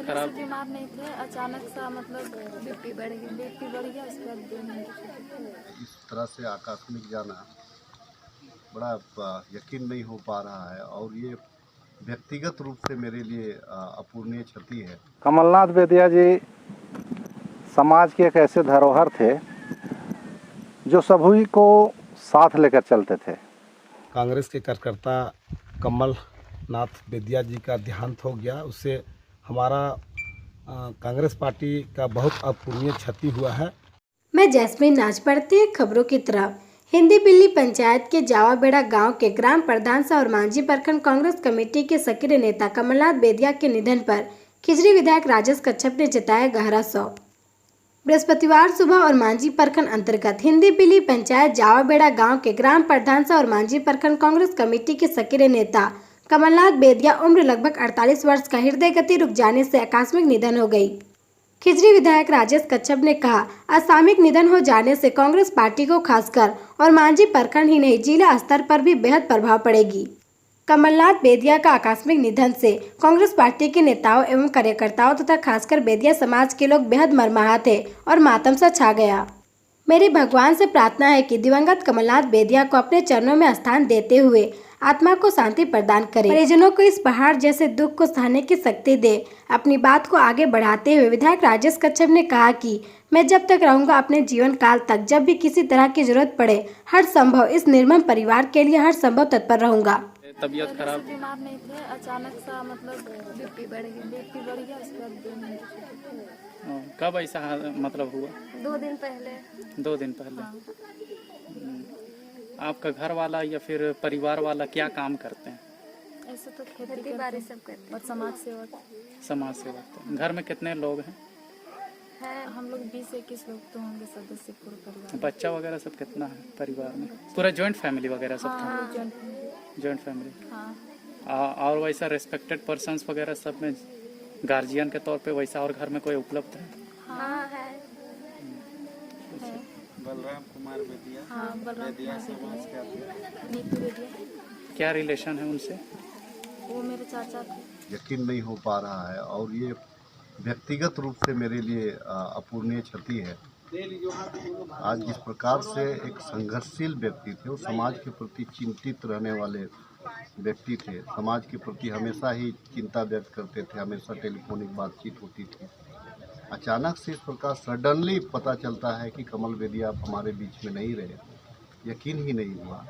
खराब? बीमार नहीं थे, अचानक सा मतलब बीपी बढ़ गया उसके बाद 2 महीने की छुट्टी। इस तरह से आकस्मिक जाना बड़ा यकीन नहीं हो पा रहा है और ये व्यक्तिगत रूप से मेरे लिए अपूरणीय क्षति है। कमलनाथ बेदिया जी समाज के एक ऐसे धरोहर थे जो सभी को साथ लेकर चलते थे। कांग्रेस के कार्यकर्ता कमलनाथ बेदिया जी का देहांत हो गया, उससे हमारा कांग्रेस पार्टी का बहुत अपूरणीय क्षति हुआ है। मैं जैस्मीन नाच पढ़ती है खबरों की तरफ। हिंदी बिल्ली पंचायत के जावाबेड़ा गांव के ग्राम प्रधान और मांझी प्रखंड कांग्रेस कमेटी के सक्रिय नेता कमलनाथ बेदिया के निधन पर खिजरी विधायक राजेश कच्छप ने जताया गहरा शोक। बृहस्पतिवार सुबह और मांझी प्रखंड अंतर्गत हिंदी बिल्ली पंचायत जावाबेड़ा गांव के ग्राम प्रधान और मांझी प्रखंड कांग्रेस कमेटी के सक्रिय नेता कमलनाथ बेदिया उम्र लगभग 48 वर्ष का हृदय गति रुक जाने से आकस्मिक निधन हो गई। खिजरी विधायक राजेश कच्छप ने कहा, असामयिक निधन हो जाने से कांग्रेस पार्टी को खासकर और मांझी प्रखंड ही नहीं जिला स्तर पर भी बेहद प्रभाव पड़ेगी। कमलनाथ बेदिया का आकस्मिक निधन से कांग्रेस पार्टी के नेताओं एवं कार्यकर्ताओं तथा खासकर बेदिया समाज के लोग बेहद मर्माहत थे और मातम सा छा गया। मेरी भगवान से प्रार्थना है कि दिवंगत कमलनाथ बेदिया को अपने चरणों में स्थान देते हुए आत्मा को शांति प्रदान करे, परिजनों को इस पहाड़ जैसे दुख को सहने की शक्ति दे। अपनी बात को आगे बढ़ाते हुए विधायक राजेश कच्छप ने कहा कि मैं जब तक रहूंगा अपने जीवन काल तक जब भी किसी तरह की जरूरत पड़े हर संभव इस निर्मम परिवार के लिए हर संभव तत्पर रहूंगा। तबीयत खराब? बीमार नहीं थे, अचानक सा मतलब बीपी बढ़ गया उसके बाद 2 महीने की छुट्टी। कब ऐसा मतलब हुआ? 2 दिन पहले। 2 दिन पहले। आपका घर वाला या फिर परिवार वाला क्या काम करते हैं? ऐसे तो खेती बाड़ी सब करते हैं और समाज सेवा। घर में कितने लोग हैं? हम लोग 20-21 लोग तो होंगे सदस्य पूरे परिवार। बच्चा वगैरह सब कितना है परिवार में? पूरा जॉइंट फैमिली वगैरह सब था? हाँ, जॉइंट फैमिली। हाँ। और वैसा रेस्पेक्टेड पर्सन्स वगैरह सब में गार्जियन के तौर पे वैसा और घर में कोई उपलब्ध है? हाँ है। बलराम कुमार बेदिया। हाँ, बेदिया समाज के नीतू बेदिया। क्या रिलेशन है उनसे? वो मेरे चाचा थे। यकीन नहीं हो पा रहा है और ये व्यक्तिगत रूप से मेरे लिए अपूरणीय क्षति है। आज जिस प्रकार से एक संघर्षशील व्यक्ति थे, वो समाज के प्रति चिंतित रहने वाले व्यक्ति थे, समाज के प्रति हमेशा ही चिंता व्यक्त करते थे, हमेशा टेलीफोनिक बातचीत होती थी। अचानक से इस प्रकार सडनली पता चलता है कि कमल बेदिया आप हमारे बीच में नहीं रहे, यकीन ही नहीं हुआ।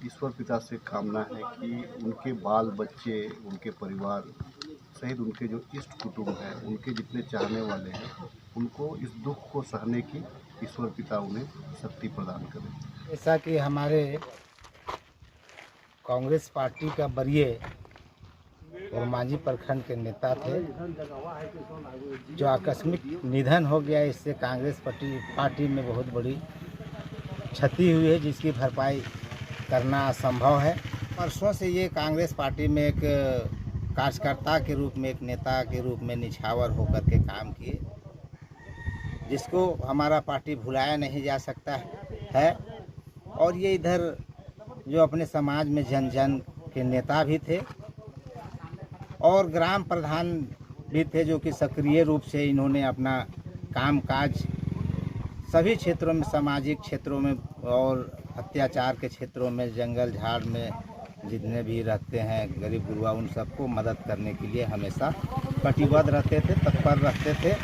ईश्वर पिता से कामना है कि उनके बाल बच्चे, उनके परिवार सहित उनके जो इष्ट कुटुंब हैं, उनके जितने चाहने वाले हैं, उनको इस दुख को सहने की ईश्वर पिता उन्हें शक्ति प्रदान करें। जैसा कि हमारे कांग्रेस पार्टी का वरीय और मांझी प्रखंड के नेता थे, जो आकस्मिक निधन हो गया, इससे कांग्रेस पार्टी में बहुत बड़ी क्षति हुई है, जिसकी भरपाई करना असंभव है। वर्षों से ये कांग्रेस पार्टी में एक कार्यकर्ता के रूप में, एक नेता के रूप में निछावर होकर के काम किए, जिसको हमारा पार्टी भुलाया नहीं जा सकता है। और ये इधर जो अपने समाज में जन जन के नेता भी थे और ग्राम प्रधान भी थे, जो कि सक्रिय रूप से इन्होंने अपना कामकाज सभी क्षेत्रों में, सामाजिक क्षेत्रों में और अत्याचार के क्षेत्रों में, जंगल झाड़ में जितने भी रहते हैं गरीब गुरबा, उन सबको मदद करने के लिए हमेशा कटिबद्ध रहते थे, तत्पर रहते थे।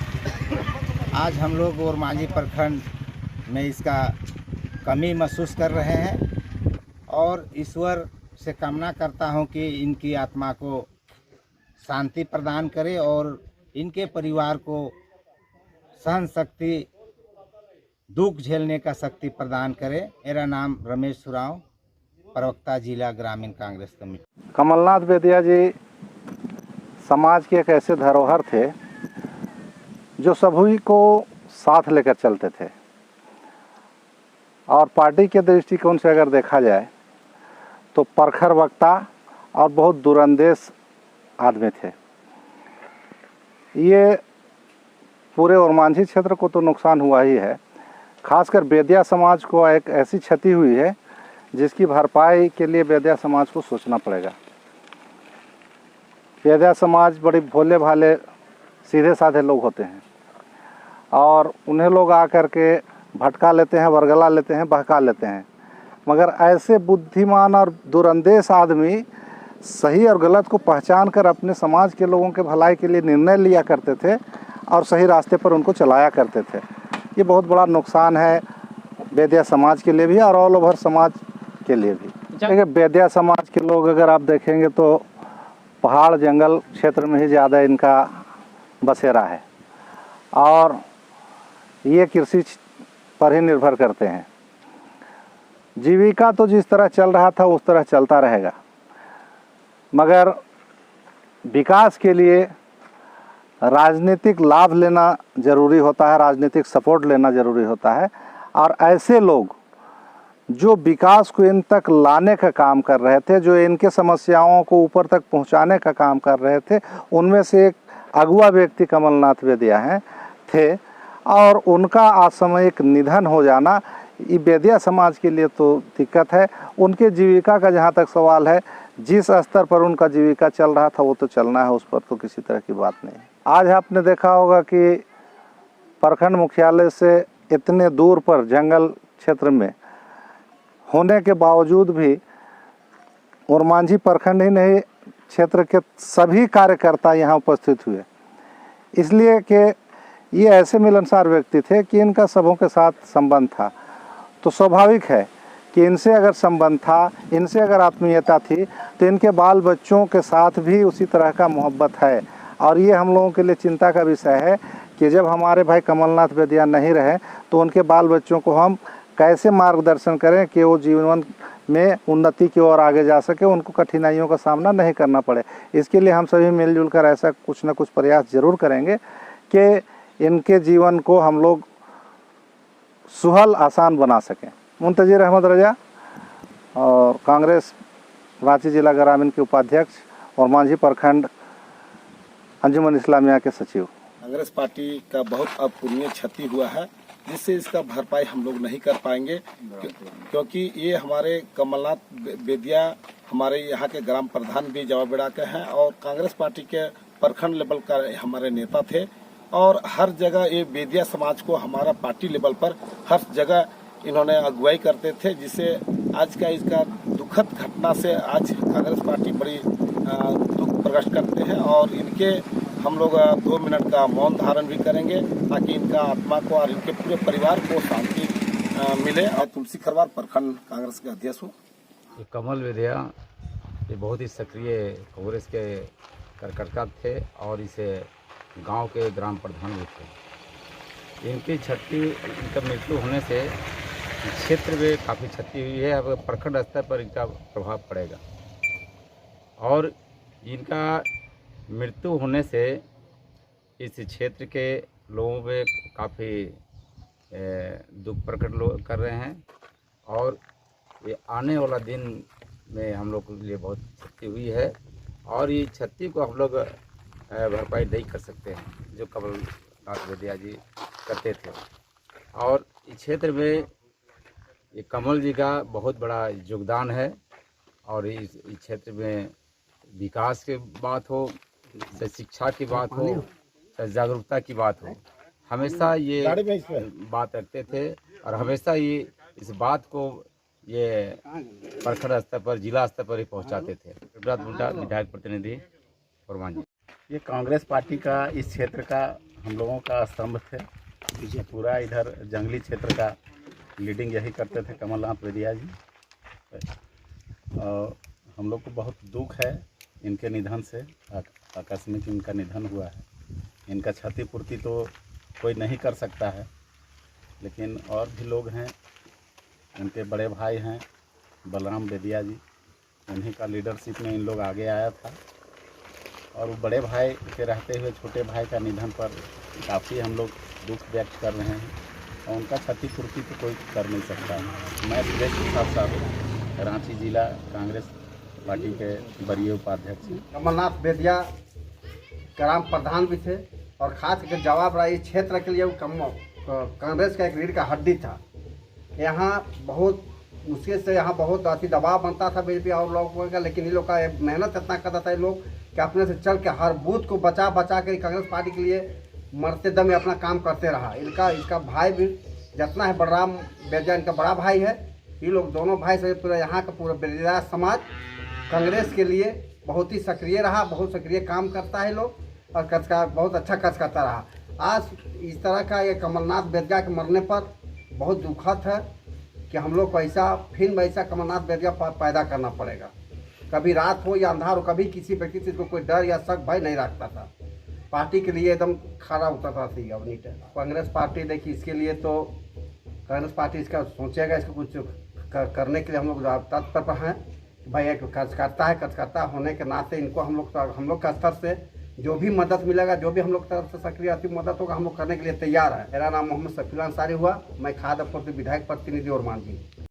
आज हम लोग और मांझी प्रखंड में इसका कमी महसूस कर रहे हैं और ईश्वर से कामना करता हूं कि इनकी आत्मा को शांति प्रदान करे और इनके परिवार को सहन शक्ति, दुख झेलने का शक्ति प्रदान करे। मेरा नाम रमेश सुराव, प्रवक्ता जिला ग्रामीण कांग्रेस कमेटी। कमलनाथ बेदिया जी समाज के एक ऐसे धरोहर थे जो सभी को साथ लेकर चलते थे और पार्टी के दृष्टिकोण से अगर देखा जाए तो प्रखर वक्ता और बहुत दूरंदेश आदमी थे। ये पूरे ओरमांझी क्षेत्र को तो नुकसान हुआ ही है, खासकर बेदिया समाज को एक ऐसी क्षति हुई है जिसकी भरपाई के लिए बेदिया समाज को सोचना पड़ेगा। बेदिया समाज बड़े भोले भाले सीधे साधे लोग होते हैं और उन्हें लोग आकर के भटका लेते हैं, वर्गला लेते हैं, बहका लेते हैं। मगर ऐसे बुद्धिमान और दुरंदेश आदमी सही और गलत को पहचान कर अपने समाज के लोगों के भलाई के लिए निर्णय लिया करते थे और सही रास्ते पर उनको चलाया करते थे। ये बहुत बड़ा नुकसान है बेदिया समाज के लिए भी और ऑल ओवर समाज के लिए भी। देखिए, बेदिया समाज के लोग अगर आप देखेंगे तो पहाड़ जंगल क्षेत्र में ही ज़्यादा इनका बसेरा है और ये कृषि पर ही निर्भर करते हैं। जीविका तो जिस तरह चल रहा था उस तरह चलता रहेगा, मगर विकास के लिए राजनीतिक लाभ लेना ज़रूरी होता है, राजनीतिक सपोर्ट लेना ज़रूरी होता है। और ऐसे लोग जो विकास को इन तक लाने का काम कर रहे थे, जो इनके समस्याओं को ऊपर तक पहुंचाने का काम कर रहे थे, उनमें से एक अगुआ व्यक्ति कमलनाथ बेदिया थे और उनका असामयिक निधन हो जाना ये बेदिया समाज के लिए तो दिक्कत है। उनके जीविका का जहाँ तक सवाल है, जिस स्तर पर उनका जीविका चल रहा था वो तो चलना है, उस पर तो किसी तरह की बात नहीं है। आज आपने देखा होगा कि प्रखंड मुख्यालय से इतने दूर पर जंगल क्षेत्र में होने के बावजूद भी ओरमांझी प्रखंड ही नहीं, क्षेत्र के सभी कार्यकर्ता यहाँ उपस्थित हुए, इसलिए कि ये ऐसे मिलनसार व्यक्ति थे कि इनका सबों के साथ संबंध था। तो स्वाभाविक है कि इनसे अगर संबंध था, इनसे अगर आत्मीयता थी, तो इनके बाल बच्चों के साथ भी उसी तरह का मोहब्बत है। और ये हम लोगों के लिए चिंता का विषय है कि जब हमारे भाई कमलनाथ बेदिया नहीं रहे तो उनके बाल बच्चों को हम कैसे मार्गदर्शन करें कि वो जीवन में उन्नति की ओर आगे जा सके, उनको कठिनाइयों का सामना नहीं करना पड़े। इसके लिए हम सभी मिलजुल कर ऐसा कुछ न कुछ प्रयास ज़रूर करेंगे कि इनके जीवन को हम लोग सुहल आसान बना सकें। मुंतजिर अहमद रजा और कांग्रेस रांची जिला ग्रामीण के उपाध्यक्ष और मांझी प्रखंड अंजुमन इस्लामिया के सचिव। कांग्रेस पार्टी का बहुत अपूरणीय क्षति हुआ है, जिससे इसका भरपाई हम लोग नहीं कर पाएंगे, क्योंकि ये हमारे कमलनाथ बेदिया हमारे यहाँ के ग्राम प्रधान भी जवाबेड़ा के हैं और कांग्रेस पार्टी के प्रखंड लेवल का हमारे नेता थे और हर जगह ये बेदिया समाज को हमारा पार्टी लेवल पर हर जगह इन्होंने अगुवाई करते थे, जिससे आज का इसका दुखद घटना से आज कांग्रेस पार्टी बड़ी दुख प्रकट करते हैं और इनके हम लोग 2 मिनट का मौन धारण भी करेंगे ताकि इनका आत्मा को और इनके पूरे परिवार को शांति मिले। और तुलसी खरवार प्रखंड कांग्रेस के अध्यक्ष हूँ। कमल बेदिया ये बहुत ही सक्रिय कांग्रेस के कार्यकर्ता थे और इसे गांव के ग्राम प्रधान भी थे। इनकी इनका मृत्यु होने से क्षेत्र में काफ़ी क्षति हुई है। अब प्रखंड स्तर पर इनका प्रभाव पड़ेगा और इनका मृत्यु होने से इस क्षेत्र के लोगों में काफ़ी दुख प्रकट कर रहे हैं और ये आने वाला दिन में हम लोग के लिए बहुत क्षति हुई है और ये क्षति को हम लोग भरपाई नहीं कर सकते हैं जो कमलनाथ बेदिया जी करते थे। और इस क्षेत्र में ये कमल जी का बहुत बड़ा योगदान है और इस क्षेत्र में विकास की बात हो, चाहे शिक्षा की बात हो, चाहे जागरूकता की बात हो, हमेशा ये बात रखते थे और हमेशा ये इस बात को ये प्रखंड स्तर पर, जिला स्तर पर ही पहुंचाते थे। विधायक प्रतिनिधि ओरमांझी। ये कांग्रेस पार्टी का इस क्षेत्र का हम लोगों का स्तंभ थे। पूरा इधर जंगली क्षेत्र का लीडिंग यही करते थे कमलनाथ बेदिया जी। और हम लोग को बहुत दुख है इनके निधन से, आकस्मिक इनका निधन हुआ है। इनका क्षतिपूर्ति तो कोई नहीं कर सकता है, लेकिन और भी लोग हैं। इनके बड़े भाई हैं बलराम बेदिया जी, उन्हीं का लीडरशिप में इन लोग आगे आया था और वो बड़े भाई के रहते हुए छोटे भाई का निधन पर काफ़ी हम लोग दुख व्यक्त कर रहे हैं और उनका क्षतिपूर्ति तो कोई कर नहीं सकता। मैं सुरेश प्रसाद साहब, रांची जिला कांग्रेस पार्टी के वरीय उपाध्यक्ष। कमलनाथ बेदिया ग्राम प्रधान भी थे और खास करके जवाब रहा इस क्षेत्र के लिए वो कांग्रेस का एक रीढ़ का हड्डी था। यहाँ बहुत उसके से यहाँ बहुत अति दबाव बनता था बीजेपी और लोगों का, लेकिन इन लोग का मेहनत इतना करता था ये लोग कि अपने से चल के हर बूथ को बचा कर कांग्रेस पार्टी के लिए मरते दम में अपना काम करते रहा। इसका भाई भी जितना है बलराम बेदिया, इनका बड़ा भाई है। ये लोग दोनों भाई से पूरा यहाँ का पूरा बेदिया समाज कांग्रेस के लिए बहुत ही सक्रिय रहा, बहुत सक्रिय काम करता है लोग, और बहुत अच्छा कार्य करता रहा। आज इस तरह का ये कमलनाथ बेदिया के मरने पर बहुत दुखद है कि हम लोग को ऐसा कमलनाथ बेदिया पैदा करना पड़ेगा। कभी रात हो या अंधार हो, कभी किसी व्यक्ति से कोई डर या शक भय नहीं रखता था। पार्टी के लिए एकदम खड़ा उतरता थी अपनी टाइम। कांग्रेस पार्टी देखिए, इसके लिए तो कांग्रेस पार्टी इसका सोचेगा, इसको कुछ करने के लिए हम लोग तत्पर हैं। भाई एक कार्यकर्ता होने के नाते इनको हम लोग का स्तर से जो भी मदद मिलेगा, जो भी हम लोग तरफ से सक्रिय अति मदद होगा, हम लोग करने के लिए तैयार है। मेरा नाम मोहम्मद शफील अंसारी हुआ। मैं खाद पूर्ति विधायक प्रतिनिधि और मांझी।